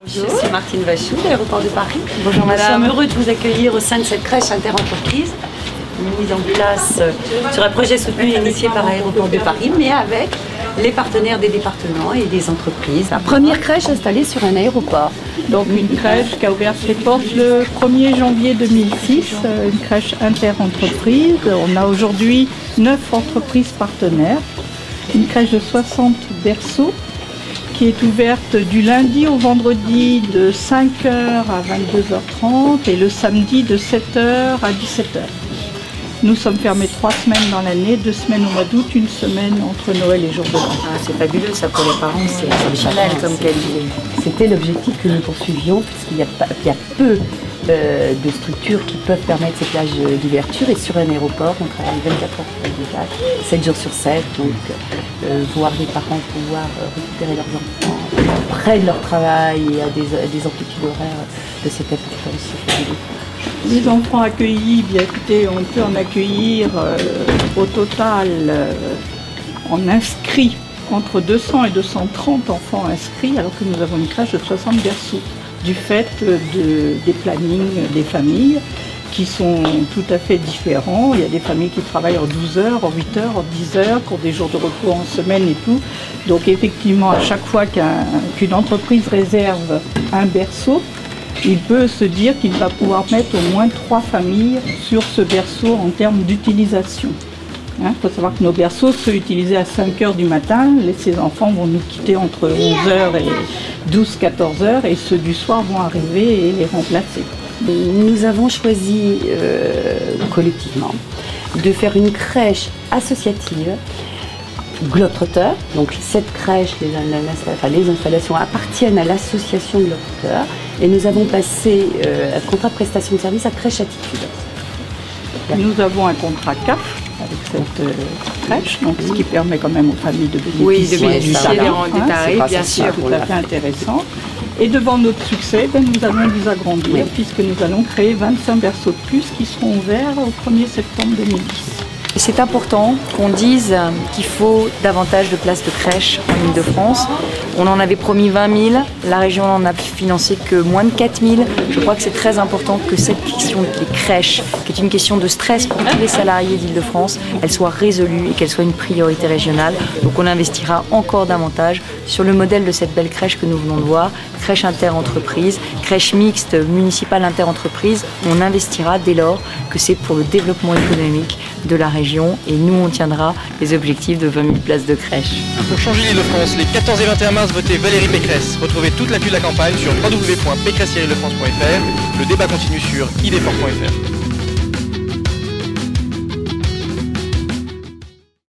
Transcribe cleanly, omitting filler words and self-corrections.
Je suis Martine Vachou de l'aéroport de Paris. Bonjour madame. Nous sommes heureux de vous accueillir au sein de cette crèche interentreprise mise en place sur un projet soutenu et initié par l'aéroport de Paris, mais avec les partenaires des départements et des entreprises. La première crèche installée sur un aéroport. Donc une crèche qui a ouvert ses portes le 1er janvier 2006, une crèche interentreprise. On a aujourd'hui 9 entreprises partenaires, une crèche de 60 berceaux qui est ouverte du lundi au vendredi de 5h à 22h30 et le samedi de 7h à 17h. Nous sommes fermés 3 semaines dans l'année, 2 semaines au mois d'août, 1 semaine entre Noël et jour de l'an. Ah, c'est fabuleux ça pour les parents, c'est exceptionnel comme qualité. C'était l'objectif que nous poursuivions puisqu'il y a peu de structures qui peuvent permettre ces plages d'ouverture et sur un aéroport on travaille 24 heures sur 24, 7 jours sur 7, donc voir les parents pouvoir récupérer leurs enfants près de leur travail et à des amplitudes horaires de cette importance, c'est fabuleux. Les enfants accueillis, bien écoutez, on peut en accueillir au total en inscrits entre 200 et 230 enfants inscrits alors que nous avons une crèche de 60 berceaux du fait des plannings des familles qui sont tout à fait différents. Il y a des familles qui travaillent en 12 heures, en 8 heures, en 10 heures pour des jours de repos en semaine et tout. Donc effectivement, à chaque fois qu'une entreprise réserve un berceau, il peut se dire qu'il va pouvoir mettre au moins 3 familles sur ce berceau en termes d'utilisation. Il faut savoir que nos berceaux sont utilisés à 5 h du matin. Ces enfants vont nous quitter entre 11 h et 12-14 h et ceux du soir vont arriver et les remplacer. Nous avons choisi collectivement de faire une crèche associative Globetrotter. Donc cette crèche, les installations appartiennent à l'association Globetrotter et nous avons passé un contrat de prestation de service à Crèche Attitude. Nous avons un contrat CAF avec cette crèche, donc ce qui permet quand même aux familles de bénéficier du tarif, bien sûr. C'est tout à fait intéressant. Et devant notre succès, nous allons nous agrandir puisque nous allons créer 25 berceaux de plus qui seront ouverts au 1er septembre 2010. C'est important qu'on dise qu'il faut davantage de places de crèche en Ile-de-France. On en avait promis 20 000, la région n'en a financé que moins de 4 000. Je crois que c'est très important que cette question des crèches, qui est une question de stress pour tous les salariés d'Ile-de-France, elle soit résolue et qu'elle soit une priorité régionale. Donc on investira encore davantage sur le modèle de cette belle crèche que nous venons de voir, crèche interentreprise, crèche mixte municipale interentreprise. On investira dès lors que c'est pour le développement économique de la région et nous on tiendra les objectifs de 20 000 places de crèche. Pour changer l'Île-de-France, les 14 et 21 mars, votez Valérie Pécresse. Retrouvez toute l'actu de la campagne sur www.pécresse-france.fr. Le débat continue sur idfort.fr.